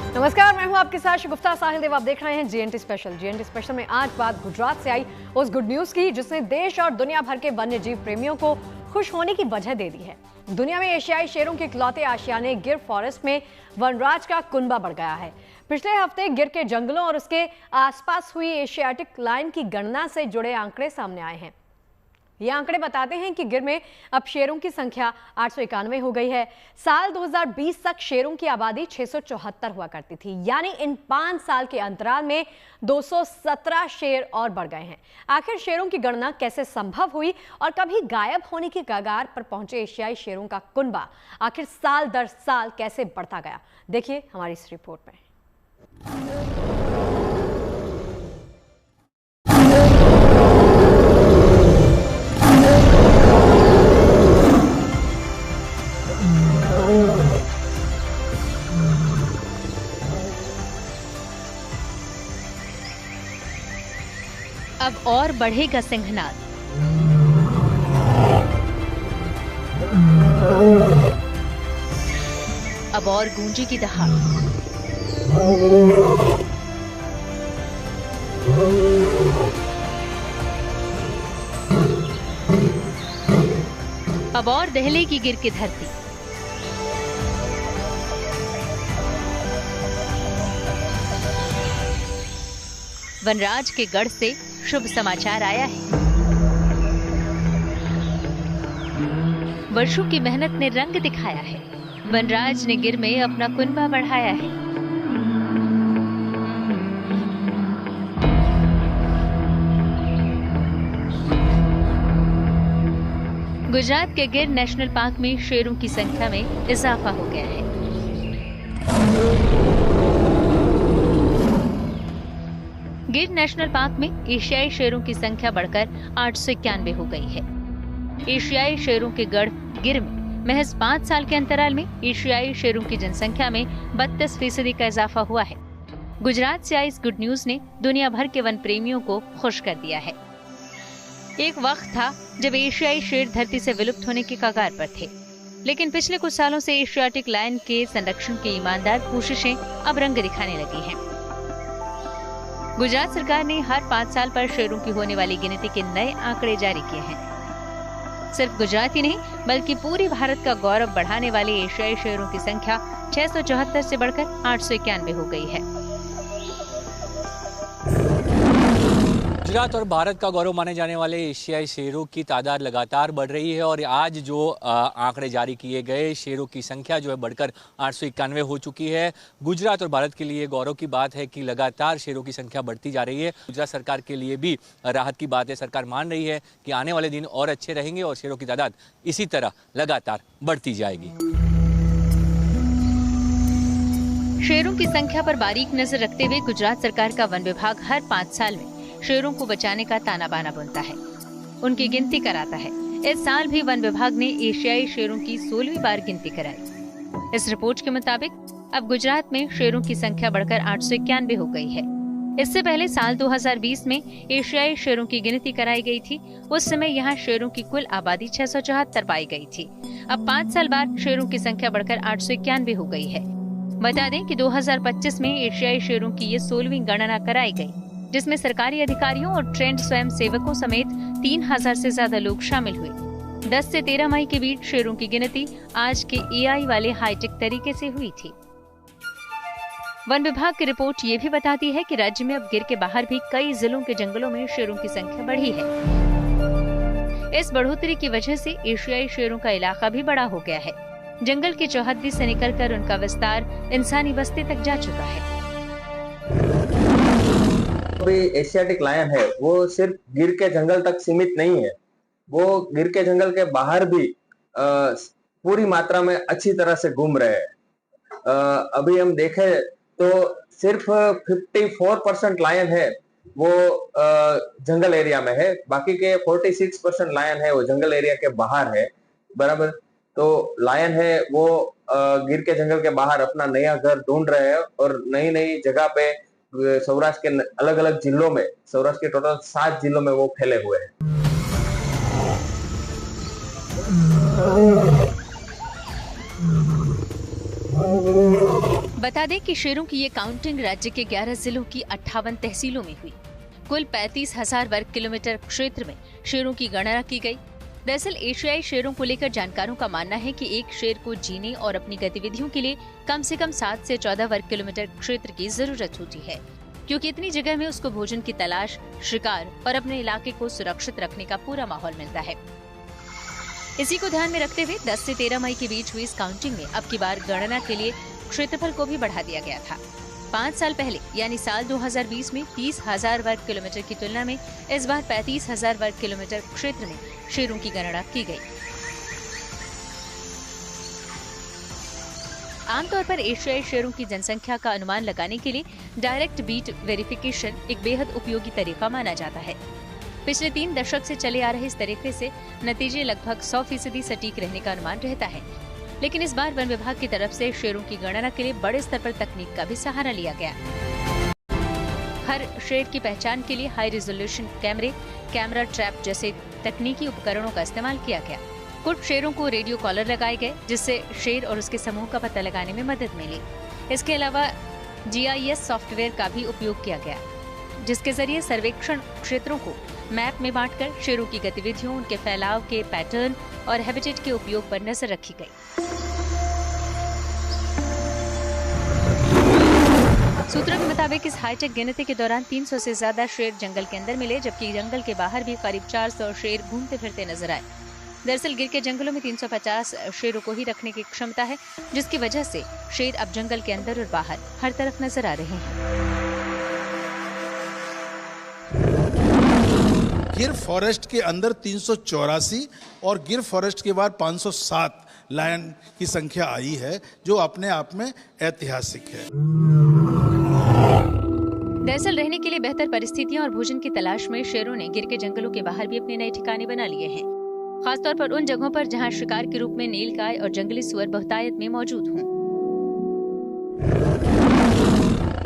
नमस्कार, मैं हूं आपके साथ गुफ्ता साहिल देव। आप देख रहे हैं जीएनटी स्पेशल। जीएनटी स्पेशल में आज बात गुजरात से आई उस गुड न्यूज की जिसने देश और दुनिया भर के वन्य जीव प्रेमियों को खुश होने की वजह दे दी है। दुनिया में एशियाई शेरों के इकलौते आशियाने गिर फॉरेस्ट में वनराज का कुनबा बढ़ गया है। पिछले हफ्ते गिर के जंगलों और उसके आसपास हुई एशियाटिक लायन की गणना से जुड़े आंकड़े सामने आए हैं। ये आंकड़े बताते हैं कि गिर में अब शेरों की संख्या 891 हो गई है। साल 2020 तक शेरों की आबादी 674 हुआ करती थी, यानी इन 5 साल के अंतराल में 217 शेर और बढ़ गए हैं। आखिर शेरों की गणना कैसे संभव हुई और कभी गायब होने की कगार पर पहुंचे एशियाई शेरों का कुनबा आखिर साल दर साल कैसे बढ़ता गया, देखिए हमारी इस रिपोर्ट में। अब और बढ़ेगा सिंहनाद। अब और गूंजेगी दहाड़। अब और दहलेगी गिर की धरती। वनराज के गढ़ से शुभ समाचार आया है। वर्षों की मेहनत ने रंग दिखाया है। वनराज ने गिर में अपना कुनबा बढ़ाया है। गुजरात के गिर नेशनल पार्क में शेरों की संख्या में इजाफा हो गया है। गिर नेशनल पार्क में एशियाई शेरों की संख्या बढ़कर 891 हो गई है। एशियाई शेरों के गढ़ गिर में महज 5 साल के अंतराल में एशियाई शेरों की जनसंख्या में 32% का इजाफा हुआ है। गुजरात से आई इस गुड न्यूज ने दुनिया भर के वन प्रेमियों को खुश कर दिया है। एक वक्त था जब एशियाई शेर धरती से विलुप्त होने के कगार पर थे, लेकिन पिछले कुछ सालों से एशियाटिक लायन के संरक्षण की ईमानदार कोशिशें अब रंग दिखाने लगी हैं। गुजरात सरकार ने हर 5 साल पर शेरों की होने वाली गिनती के नए आंकड़े जारी किए हैं। सिर्फ गुजरात ही नहीं बल्कि पूरे भारत का गौरव बढ़ाने वाले एशियाई शेरों की संख्या 674 से बढ़कर 891 हो गई है। गुजरात और भारत का गौरव माने जाने वाले एशियाई शेरों की तादाद लगातार बढ़ रही है और आज जो आंकड़े जारी किए गए, शेरों की संख्या जो है बढ़कर 891 हो चुकी है। गुजरात और भारत के लिए गौरव की बात है कि लगातार शेरों की संख्या बढ़ती जा रही है। गुजरात सरकार के लिए भी राहत की बात है। सरकार मान रही है कि आने वाले दिन और अच्छे रहेंगे और शेरों की तादाद इसी तरह लगातार बढ़ती जाएगी। शेरों की संख्या पर बारीक नजर रखते हुए गुजरात सरकार का वन विभाग हर 5 साल में शेरों को बचाने का ताना बाना बुनता है, उनकी गिनती कराता है। इस साल भी वन विभाग ने एशियाई शेरों की 16वीं बार गिनती कराई। इस रिपोर्ट के मुताबिक अब गुजरात में शेरों की संख्या बढ़कर 891 हो गई है। इससे पहले साल 2020 में एशियाई शेरों की गिनती कराई गई थी। उस समय यहाँ शेरों की कुल आबादी 674 पाई गई थी। अब 5 साल बाद शेरों की संख्या बढ़कर 891 हो गई है। बता दें कि 2025 में एशियाई शेरों की ये 16वीं गणना कराई गई, जिसमें सरकारी अधिकारियों और ट्रेंड स्वयं सेवकों समेत 3000 से ज्यादा लोग शामिल हुए। 10 से 13 मई के बीच शेरों की गिनती आज के एआई वाले हाईटेक तरीके से हुई थी। वन विभाग की रिपोर्ट ये भी बताती है कि राज्य में अब गिर के बाहर भी कई जिलों के जंगलों में शेरों की संख्या बढ़ी है। इस बढ़ोतरी की वजह से एशियाई शेरों का इलाका भी बड़ा हो गया है। जंगल की चौहद्दी से निकलकर उनका विस्तार इंसानी बस्ती तक जा चुका है। अभी एशियाटिक लायन है वो सिर्फ गिर के जंगल तक सीमित नहीं है, वो गिर के जंगल के बाहर भी पूरी मात्रा में अच्छी तरह से घूम रहे हैं। अभी हम देखें तो सिर्फ 54% लायन है वो जंगल एरिया में है, बाकी के 46% लायन है वो जंगल एरिया के बाहर है। बराबर, तो लायन है वो गिर के जंगल के बाहर अपना नया घर ढूंढ रहे हैं और नई नई जगह पे सौराष्ट्र के अलग अलग जिलों में, सौराष्ट्र के टोटल 7 जिलों में वो फैले हुए हैं। बता दें कि शेरों की ये काउंटिंग राज्य के 11 जिलों की 58 तहसीलों में हुई। कुल 35,000 वर्ग किलोमीटर क्षेत्र में शेरों की गणना की गई। दरअसल एशियाई शेरों को लेकर जानकारों का मानना है कि एक शेर को जीने और अपनी गतिविधियों के लिए कम से कम 7 से 14 वर्ग किलोमीटर क्षेत्र की जरूरत होती है, क्योंकि इतनी जगह में उसको भोजन की तलाश, शिकार और अपने इलाके को सुरक्षित रखने का पूरा माहौल मिलता है। इसी को ध्यान में रखते हुए 10 से 13 मई के बीच हुई इस काउंटिंग में अब की बार गणना के लिए क्षेत्रफल को भी बढ़ा दिया गया था। 5 साल पहले यानी साल 2020 में 30,000 वर्ग किलोमीटर की तुलना में इस बार 35,000 वर्ग किलोमीटर क्षेत्र में शेरों की गणना की गई। आमतौर पर एशियाई शेरों की जनसंख्या का अनुमान लगाने के लिए डायरेक्ट बीट वेरिफिकेशन एक बेहद उपयोगी तरीका माना जाता है। पिछले 3 दशक से चले आ रहे इस तरीके से नतीजे लगभग 100% सटीक रहने का अनुमान रहता है। लेकिन इस बार वन विभाग की तरफ से शेरों की गणना के लिए बड़े स्तर पर तकनीक का भी सहारा लिया गया। हर शेर की पहचान के लिए हाई रिजोल्यूशन कैमरे, कैमरा ट्रैप जैसे तकनीकी उपकरणों का इस्तेमाल किया गया। कुछ शेरों को रेडियो कॉलर लगाए गए, जिससे शेर और उसके समूह का पता लगाने में मदद मिली। इसके अलावा GIS सॉफ्टवेयर का भी उपयोग किया गया, जिसके जरिए सर्वेक्षण क्षेत्रों को मैप में बांटकर शेरों की गतिविधियों, उनके फैलाव के पैटर्न और हैबिटेट के उपयोग पर नजर रखी गई। सूत्रों के मुताबिक इस हाईटेक गिनती के दौरान 300 से ज्यादा शेर जंगल के अंदर मिले, जबकि जंगल के बाहर भी करीब 400 शेर घूमते फिरते नजर आए। दरअसल गिर के जंगलों में 350 शेरों को ही रखने की क्षमता है, जिसकी वजह से शेर अब जंगल के अंदर और बाहर हर तरफ नजर आ रहे हैं। गिर फॉरेस्ट के अंदर 384 और गिर फॉरेस्ट के बाद 507 लायन की संख्या आई है, जो अपने आप में ऐतिहासिक है। दरअसल रहने के लिए बेहतर परिस्थितियां और भोजन की तलाश में शेरों ने गिर के जंगलों के बाहर भी अपने नए ठिकाने बना लिए हैं, खासतौर पर उन जगहों पर जहां शिकार के रूप में नीलगाय और जंगली सुअर बहुतायत में मौजूद हों।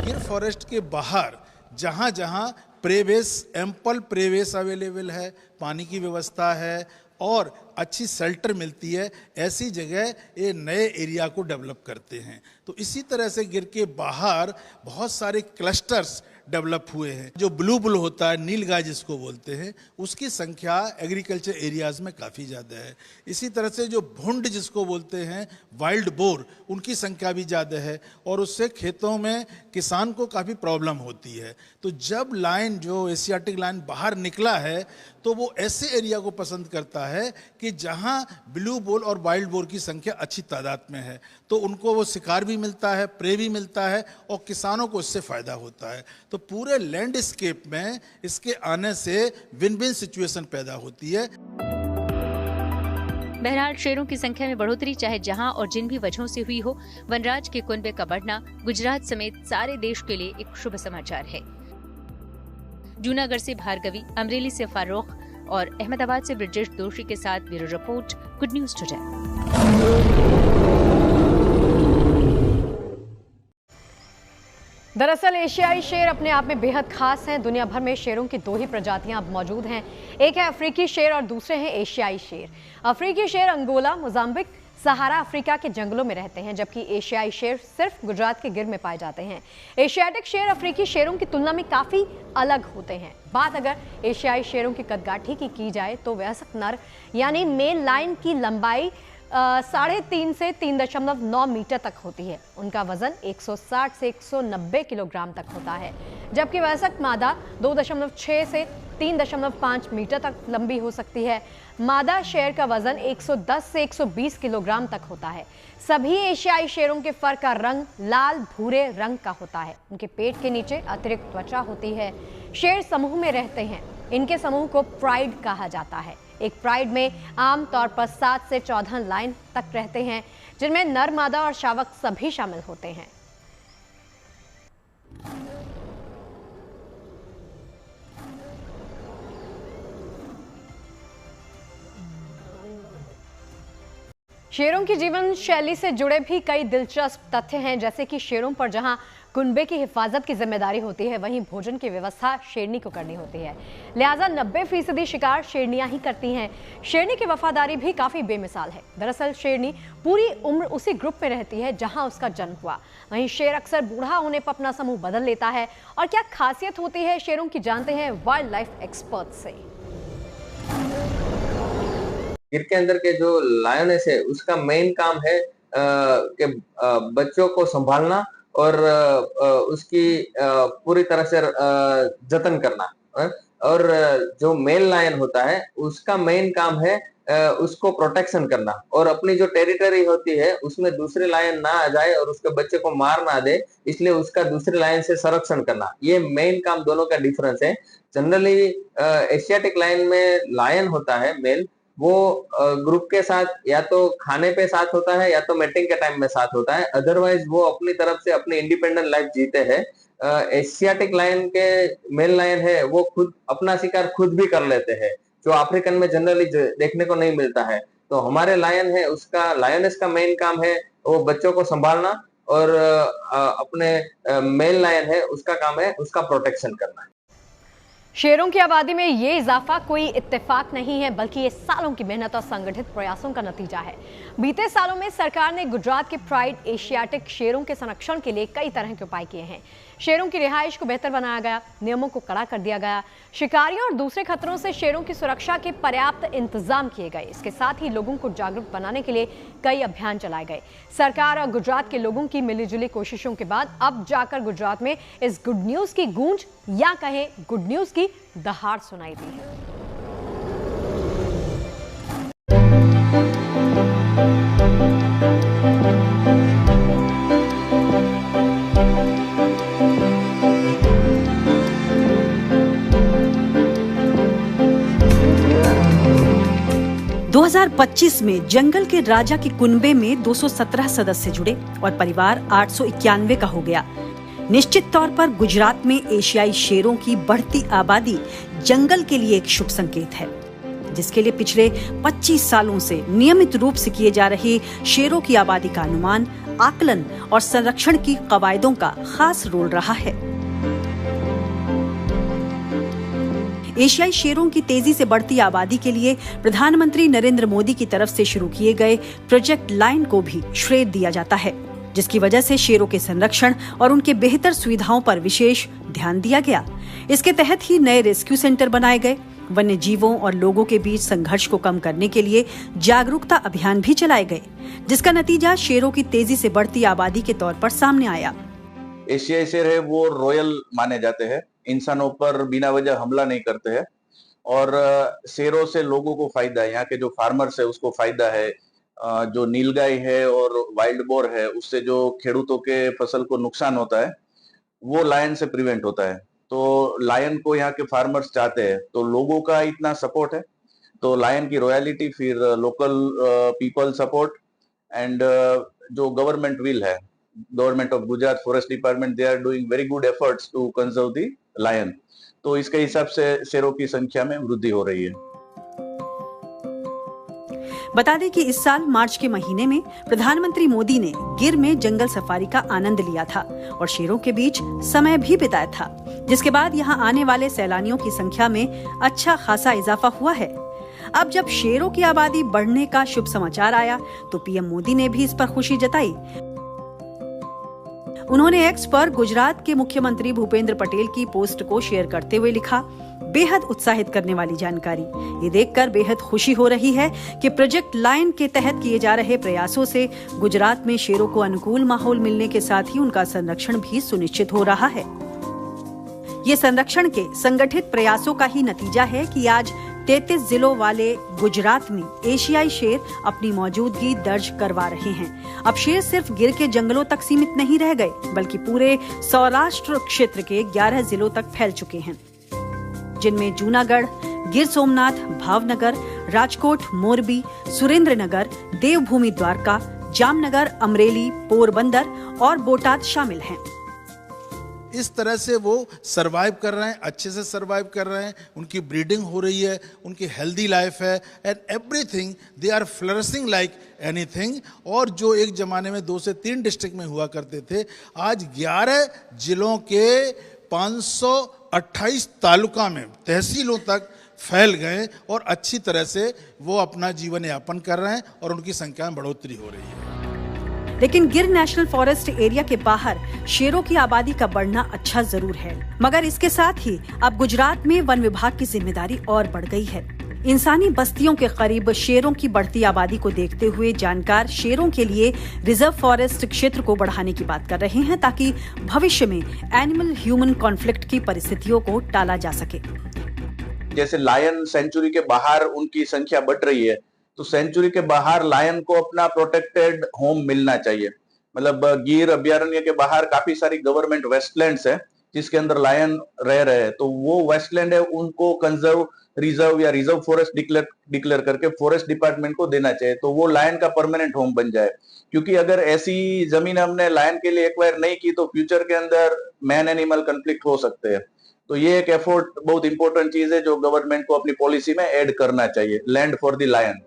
गिर फॉरेस्ट के बाहर जहां जहां प्रेवेस, एम्पल प्रेवेस अवेलेबल है, पानी की व्यवस्था है और अच्छी शेल्टर मिलती है, ऐसी जगह ये नए एरिया को डेवलप करते हैं। तो इसी तरह से गिर के बाहर बहुत सारे क्लस्टर्स डेवलप हुए हैं। जो ब्लू बुल होता है, नीलगाय जिसको बोलते हैं, उसकी संख्या एग्रीकल्चर एरियाज में काफ़ी ज़्यादा है। इसी तरह से जो भुंड जिसको बोलते हैं, वाइल्ड बोर, उनकी संख्या भी ज़्यादा है और उससे खेतों में किसान को काफ़ी प्रॉब्लम होती है। तो जब लायन, जो एशियाटिक लायन बाहर निकला है, तो वो ऐसे एरिया को पसंद करता है कि जहाँ ब्लू बुल और वाइल्ड बोर की संख्या अच्छी तादाद में है, तो उनको वो शिकार भी मिलता है, प्रे भी मिलता है और किसानों को इससे फ़ायदा होता है। तो पूरे लैंडस्केप में इसके आने से विन विन सिचुएशन पैदा होती है। बहरहाल शेरों की संख्या में बढ़ोतरी चाहे जहां और जिन भी वजहों से हुई हो, वनराज के कुनबे का बढ़ना गुजरात समेत सारे देश के लिए एक शुभ समाचार है। जूनागढ़ से भार्गवी, अमरेली से फारूक और अहमदाबाद से ब्रिजेश दोषी के साथ bureau report, good news today. दरअसल एशियाई शेर अपने आप में बेहद खास हैं। दुनिया भर में शेरों की 2 ही प्रजातियां अब मौजूद हैं, एक है अफ्रीकी शेर और दूसरे हैं एशियाई शेर। अफ्रीकी शेर अंगोला, मोजाम्बिक, सहारा अफ्रीका के जंगलों में रहते हैं, जबकि एशियाई शेर सिर्फ गुजरात के गिर में पाए जाते हैं। एशियाटिक शेर अफ्रीकी शेरों की तुलना में काफ़ी अलग होते हैं। बात अगर एशियाई शेरों की कदगाठी की जाए तो वयस्क नर यानी मेल लाइन की लंबाई 3.5 से 3.9 मीटर तक होती है। उनका वजन 160 से 190 किलोग्राम तक होता है, जबकि वयस्क मादा 2.6 से 3.5 मीटर तक लंबी हो सकती है। मादा शेर का वजन 110 से 120 किलोग्राम तक होता है। सभी एशियाई शेरों के फर का रंग लाल भूरे रंग का होता है। उनके पेट के नीचे अतिरिक्त त्वचा होती है। शेर समूह में रहते हैं। इनके समूह को प्राइड कहा जाता है। एक प्राइड में आमतौर पर 7 से 14 लाइन तक रहते हैं, जिनमें नर, मादा और शावक सभी शामिल होते हैं। शेरों की जीवन शैली से जुड़े भी कई दिलचस्प तथ्य हैं, जैसे कि शेरों पर जहां कुनबे की हिफाजत की जिम्मेदारी होती है, वहीं भोजन की व्यवस्था शेरनी को करनी होती है। लिहाजा 90% शिकार शेरनियां ही करती हैं। शेरनी की वफादारी भी काफी बेमिसाल है। दरअसल शेरनी पूरी उम्र उसी ग्रुप में रहती है जहां उसका जन्म हुआ। वहीं शेर अक्सर बूढ़ा होने पर अपना समूह बदल लेता है। और क्या खासियत होती है शेरों की, जानते हैं वाइल्ड लाइफ एक्सपर्ट से। गिर के अंदर के जो लायनेस है उसका मेन काम है कि बच्चों को संभालना और उसकी पूरी तरह से जतन करना। और जो मेल लायन होता है उसका मेन काम है उसको प्रोटेक्शन करना और अपनी जो टेरिटरी होती है उसमें दूसरे लायन ना आ जाए और उसके बच्चे को मार ना दे, इसलिए उसका दूसरे लायन से संरक्षण करना। ये मेन काम दोनों का डिफरेंस है। जनरली एशियाटिक लायन में लायन होता है मेल, वो ग्रुप के साथ या तो खाने पे साथ होता है या तो मेटिंग के टाइम में साथ होता है, अदरवाइज वो अपनी तरफ से अपनी इंडिपेंडेंट लाइफ जीते हैं। एशियाटिक लायन के मेल लायन है वो खुद अपना शिकार खुद भी कर लेते हैं, जो अफ्रीकन में जनरली देखने को नहीं मिलता है। तो हमारे लायन है उसका लायनेस का मेन काम है वो बच्चों को संभालना और अपने मेल लायन है उसका काम है उसका प्रोटेक्शन करना। शेरों की आबादी में ये इजाफा कोई इत्तेफाक नहीं है, बल्कि ये सालों की मेहनत और संगठित प्रयासों का नतीजा है। बीते सालों में सरकार ने गुजरात के प्राइड एशियाटिक शेरों के संरक्षण के लिए कई तरह के उपाय किए हैं। शेरों की रिहाइश को बेहतर बनाया गया, नियमों को कड़ा कर दिया गया, शिकारियों और दूसरे खतरों से शेरों की सुरक्षा के पर्याप्त इंतजाम किए गए। इसके साथ ही लोगों को जागरूक बनाने के लिए कई अभियान चलाए गए। सरकार और गुजरात के लोगों की मिलीजुली कोशिशों के बाद अब जाकर गुजरात में इस गुड न्यूज की गूंज या कहें गुड न्यूज की दहाड़ सुनाई दी है। 2025 में जंगल के राजा के कुनबे में 217 सदस्य जुड़े और परिवार 891 का हो गया। निश्चित तौर पर गुजरात में एशियाई शेरों की बढ़ती आबादी जंगल के लिए एक शुभ संकेत है, जिसके लिए पिछले 25 सालों से नियमित रूप से किए जा रहे शेरों की आबादी का अनुमान, आकलन और संरक्षण की कवायदों का खास रोल रहा है। एशियाई शेरों की तेजी से बढ़ती आबादी के लिए प्रधानमंत्री नरेंद्र मोदी की तरफ से शुरू किए गए प्रोजेक्ट लायन को भी श्रेय दिया जाता है, जिसकी वजह से शेरों के संरक्षण और उनके बेहतर सुविधाओं पर विशेष ध्यान दिया गया। इसके तहत ही नए रेस्क्यू सेंटर बनाए गए। वन्य जीवों और लोगों के बीच संघर्ष को कम करने के लिए जागरूकता अभियान भी चलाए गए, जिसका नतीजा शेरों की तेजी से बढ़ती आबादी के तौर पर सामने आया। एशियाई शेर है वो रॉयल माने जाते हैं, इंसानों पर बिना वजह हमला नहीं करते हैं और शेरों से लोगों को फायदा है। यहाँ के जो फार्मर्स है उसको फायदा है, जो नीलगाय है और वाइल्ड बोर है उससे जो खेडूतों के फसल को नुकसान होता है वो लायन से प्रिवेंट होता है। तो लायन को यहाँ के फार्मर्स चाहते हैं, तो लोगों का इतना सपोर्ट है तो लायन की रॉयलिटी, फिर लोकल पीपल सपोर्ट एंड जो गवर्नमेंट विल है, government of Gujarat forest department, they are doing very good efforts to conserve the lion. तो इसके हिसाब से शेरों की संख्या में वृद्धि हो रही है। बता दें कि इस साल मार्च के महीने में प्रधानमंत्री मोदी ने गिर में जंगल सफारी का आनंद लिया था और शेरों के बीच समय भी बिताया था, जिसके बाद यहाँ आने वाले सैलानियों की संख्या में अच्छा खासा इजाफा हुआ है। अब जब शेरों की आबादी बढ़ने का शुभ समाचार आया तो पीएम मोदी ने भी इस पर खुशी जताई। उन्होंने एक्स पर गुजरात के मुख्यमंत्री भूपेंद्र पटेल की पोस्ट को शेयर करते हुए लिखा, बेहद उत्साहित करने वाली जानकारी। ये देखकर बेहद खुशी हो रही है कि प्रोजेक्ट लायन के तहत किए जा रहे प्रयासों से गुजरात में शेरों को अनुकूल माहौल मिलने के साथ ही उनका संरक्षण भी सुनिश्चित हो रहा है। ये संरक्षण के संगठित प्रयासों का ही नतीजा है कि आज 33 जिलों वाले गुजरात में एशियाई शेर अपनी मौजूदगी दर्ज करवा रहे हैं। अब शेर सिर्फ गिर के जंगलों तक सीमित नहीं रह गए, बल्कि पूरे सौराष्ट्र क्षेत्र के 11 जिलों तक फैल चुके हैं, जिनमें जूनागढ़, गिर सोमनाथ, भावनगर, राजकोट, मोरबी, सुरेंद्रनगर, देवभूमि द्वारका, जामनगर, अमरेली, पोरबंदर और बोटाद शामिल हैं। इस तरह से वो सरवाइव कर रहे हैं, अच्छे से सरवाइव कर रहे हैं, उनकी ब्रीडिंग हो रही है, उनकी हेल्दी लाइफ है and everything, they are flourishing like anything. और जो एक ज़माने में 2 से 3 डिस्ट्रिक्ट में हुआ करते थे, आज 11 जिलों के 528 तालुका में तहसीलों तक फैल गए और अच्छी तरह से वो अपना जीवन यापन कर रहे हैं और उनकी संख्या में बढ़ोतरी हो रही है। लेकिन गिर नेशनल फॉरेस्ट एरिया के बाहर शेरों की आबादी का बढ़ना अच्छा जरूर है, मगर इसके साथ ही अब गुजरात में वन विभाग की जिम्मेदारी और बढ़ गई है। इंसानी बस्तियों के करीब शेरों की बढ़ती आबादी को देखते हुए जानकार शेरों के लिए रिजर्व फॉरेस्ट क्षेत्र को बढ़ाने की बात कर रहे हैं, ताकि भविष्य में एनिमल ह्यूमन कॉन्फ्लिक्ट की परिस्थितियों को टाला जा सके। जैसे लायन सेंचुरी के बाहर उनकी संख्या बढ़ रही है, तो सेंचुरी के बाहर लायन को अपना प्रोटेक्टेड होम मिलना चाहिए। मतलब गिर अभयारण्य के बाहर काफी सारी गवर्नमेंट वेस्टलैंड्स है जिसके अंदर लायन रह रहे हैं, तो वो वेस्टलैंड है उनको कंजर्व, रिजर्व या रिजर्व फॉरेस्ट डिक्लेयर करके फॉरेस्ट डिपार्टमेंट को देना चाहिए, तो वो लायन का परमानेंट होम बन जाए। क्योंकि अगर ऐसी जमीन हमने लायन के लिए एक्वायर नहीं की तो फ्यूचर के अंदर मैन एनिमल कॉन्फ्लिक्ट हो सकते हैं। तो ये एक एफर्ट, बहुत इंपॉर्टेंट चीज है जो गवर्नमेंट को अपनी पॉलिसी में ऐड करना चाहिए, लैंड फॉर द लायन।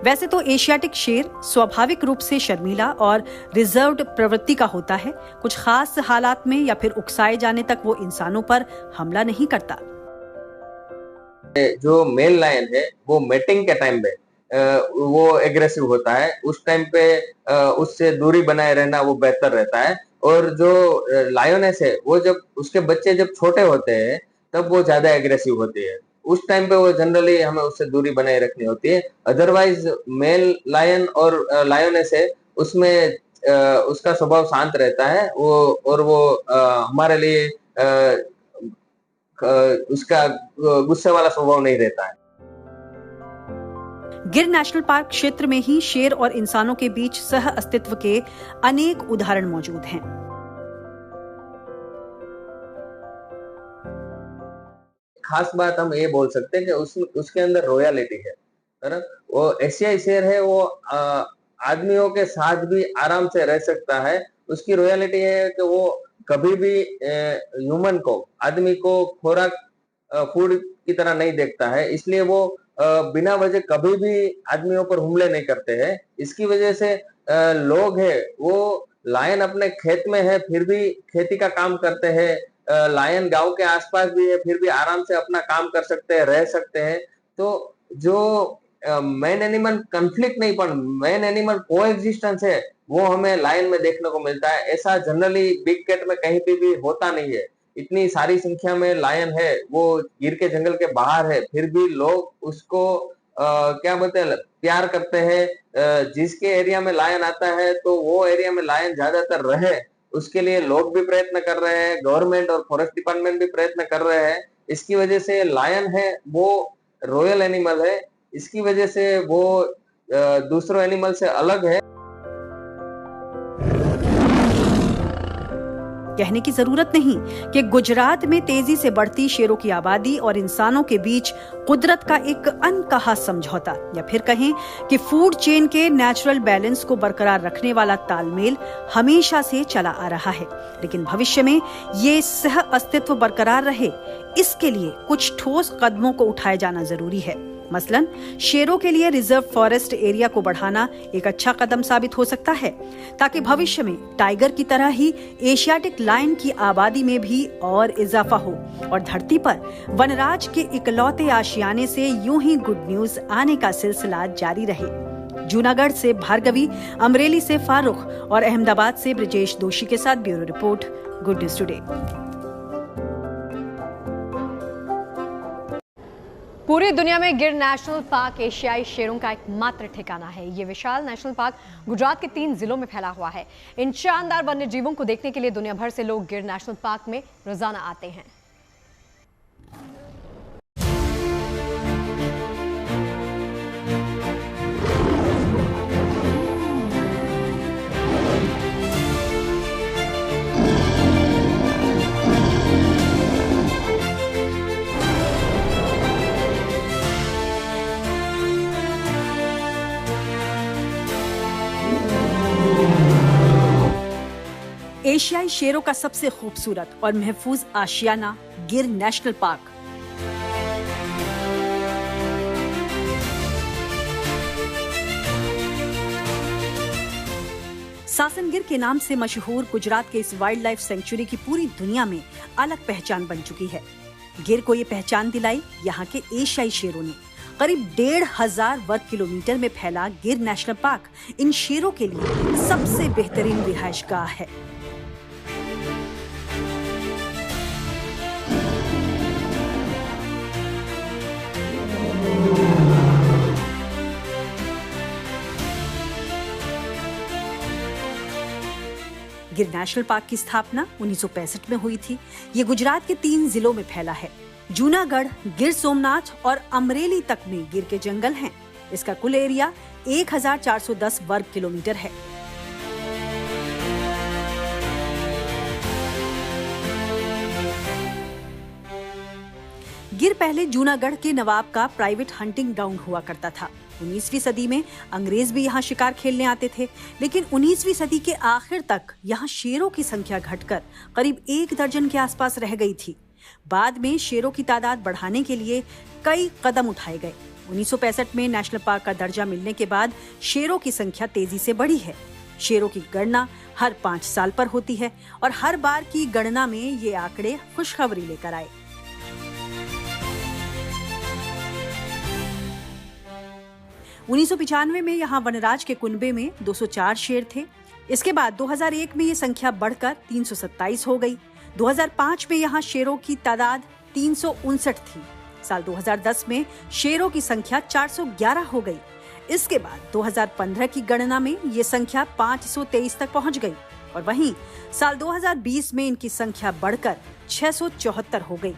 वैसे तो एशियाटिक शेर स्वाभाविक रूप से शर्मीला और रिजर्व्ड प्रवृत्ति का होता है। कुछ खास हालात में या फिर उकसाए जाने तक वो इंसानों पर हमला नहीं करता। जो मेल लायन है वो मेटिंग के टाइम पे वो एग्रेसिव होता है, उस टाइम पे उससे दूरी बनाए रहना वो बेहतर रहता है। और जो लायनेस है वो जब उसके बच्चे जब छोटे होते हैं तब वो ज्यादा एग्रेसिव होती है, उस टाइम पे वो जनरली हमें उससे दूरी बनाए रखनी होती है। अदरवाइज मेल लायन और लायनेस है उसमें उसका स्वभाव शांत रहता है, वो हमारे लिए उसका गुस्से वाला स्वभाव नहीं रहता है। गिर नेशनल पार्क क्षेत्र में ही शेर और इंसानों के बीच सह अस्तित्व के अनेक उदाहरण मौजूद हैं। खास बात हम ये बोल सकते हैं कि उसके अंदर रॉयलिटी है ना। वो एशियाई शेर है, वो आदमियों के साथ भी आराम से रह सकता है। उसकी रॉयलिटी है कि वो कभी भी ह्यूमन को, आदमी को खोराक फूड की तरह नहीं देखता है, इसलिए वो बिना वजह कभी भी आदमियों पर हमले नहीं करते हैं। इसकी वजह से लोग हैं वो लायन अपने खेत में है फिर भी खेती का काम करते हैं, लायन गांव के आसपास भी है फिर भी आराम से अपना काम कर सकते हैं, रह सकते हैं। तो जो मैन एनिमल कॉन्फ्लिक्ट नहीं पर मैन एनिमल कोएग्जिस्टेंस है वो हमें लायन में देखने को मिलता है। ऐसा जनरली बिग कैट में कहीं पे भी होता नहीं है। इतनी सारी संख्या में लायन है, वो गिर के जंगल के बाहर है, फिर भी लोग उसको क्या बोलते हैं, प्यार करते हैं। जिसके एरिया में लायन आता है तो वो एरिया में लायन ज्यादातर रहे, उसके लिए लोग भी प्रयत्न कर रहे हैं, गवर्नमेंट और फॉरेस्ट डिपार्टमेंट भी प्रयत्न कर रहे हैं। इसकी वजह से लायन है वो रॉयल एनिमल है, इसकी वजह से वो दूसरों एनिमल से अलग है। कहने की जरूरत नहीं कि गुजरात में तेजी से बढ़ती शेरों की आबादी और इंसानों के बीच कुदरत का एक अनकहा समझौता, या फिर कहें कि फूड चेन के नेचुरल बैलेंस को बरकरार रखने वाला तालमेल हमेशा से चला आ रहा है। लेकिन भविष्य में ये सह अस्तित्व बरकरार रहे, इसके लिए कुछ ठोस कदमों को उठाया जाना जरूरी है। मसलन शेरों के लिए रिजर्व फॉरेस्ट एरिया को बढ़ाना एक अच्छा कदम साबित हो सकता है, ताकि भविष्य में टाइगर की तरह ही एशियाटिक लायन की आबादी में भी और इजाफा हो और धरती पर वनराज के इकलौते आशियाने से यूं ही गुड न्यूज आने का सिलसिला जारी रहे। जूनागढ़ से भार्गवी, अमरेली से फारूक और अहमदाबाद से ब्रिजेश दोषी के साथ bureau report, good news today. पूरी दुनिया में गिर नेशनल पार्क एशियाई शेरों का एकमात्र ठिकाना है। ये विशाल नेशनल पार्क गुजरात के 3 जिलों में फैला हुआ है। इन शानदार वन्य जीवों को देखने के लिए दुनिया भर से लोग गिर नेशनल पार्क में रोजाना आते हैं। एशियाई शेरों का सबसे खूबसूरत और महफूज आशियाना गिर नेशनल पार्क। सासनगिर के नाम से मशहूर गुजरात के इस वाइल्ड लाइफ सेंचुरी की पूरी दुनिया में अलग पहचान बन चुकी है। गिर को ये पहचान दिलाई यहाँ के एशियाई शेरों ने। करीब 1,500 वर्ग किलोमीटर में फैला गिर नेशनल पार्क इन शेरों के लिए सबसे बेहतरीन रिहायशगाह है। गिर नेशनल पार्क की स्थापना 1965 में हुई थी। ये गुजरात के 3 जिलों में फैला है। जूनागढ़, गिर सोमनाथ और अमरेली तक में गिर के जंगल हैं। इसका कुल एरिया 1410 वर्ग किलोमीटर है। गिर पहले जूनागढ़ के नवाब का प्राइवेट हंटिंग ग्राउंड हुआ करता था। 19वीं सदी में अंग्रेज भी यहाँ शिकार खेलने आते थे, लेकिन 19वीं सदी के आखिर तक यहाँ शेरों की संख्या घटकर करीब 1 दर्जन के आसपास रह गई थी। बाद में शेरों की तादाद बढ़ाने के लिए कई कदम उठाए गए। 1965 में नेशनल पार्क का दर्जा मिलने के बाद शेरों की संख्या तेजी से बढ़ी है। शेरों की गणना हर 5 साल पर होती है और हर बार की गणना में ये आंकड़े खुशखबरी लेकर आए। उन्नीस 1995 में यहाँ वनराज के कुनबे में 204 शेर थे। इसके बाद 2001 में ये संख्या बढ़कर 327 हो गई। 2005 में यहाँ शेरों की तादाद 359 थी। साल 2010 में शेरों की संख्या 411 हो गई। इसके बाद 2015 की गणना में ये संख्या 523 तक पहुंच गई और वहीं साल 2020 में इनकी संख्या बढ़कर 674 हो गई।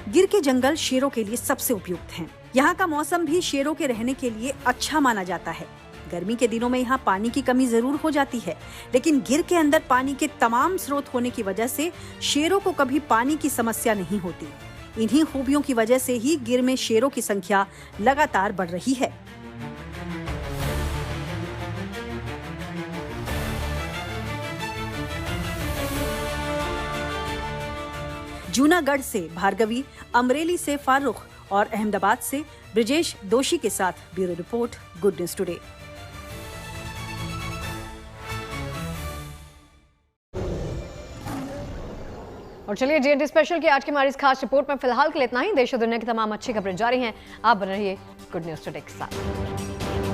गिर के जंगल शेरों के लिए सबसे उपयुक्त हैं। यहाँ का मौसम भी शेरों के रहने के लिए अच्छा माना जाता है। गर्मी के दिनों में यहाँ पानी की कमी जरूर हो जाती है, लेकिन गिर के अंदर पानी के तमाम स्रोत होने की वजह से शेरों को कभी पानी की समस्या नहीं होती। इन्हीं खूबियों की वजह से ही गिर में शेरों की संख्या लगातार बढ़ रही है। जूनागढ़ से भार्गवी, अमरेली से फारूक और अहमदाबाद से ब्रिजेश दोषी के साथ bureau report, good news today. और चलिए जीएनटी स्पेशल की आज की हमारी इस खास रिपोर्ट में फिलहाल के लिए इतना ही। देश और दुनिया की तमाम अच्छी खबरें जारी हैं। आप बने रहिए गुड न्यूज टुडे के साथ।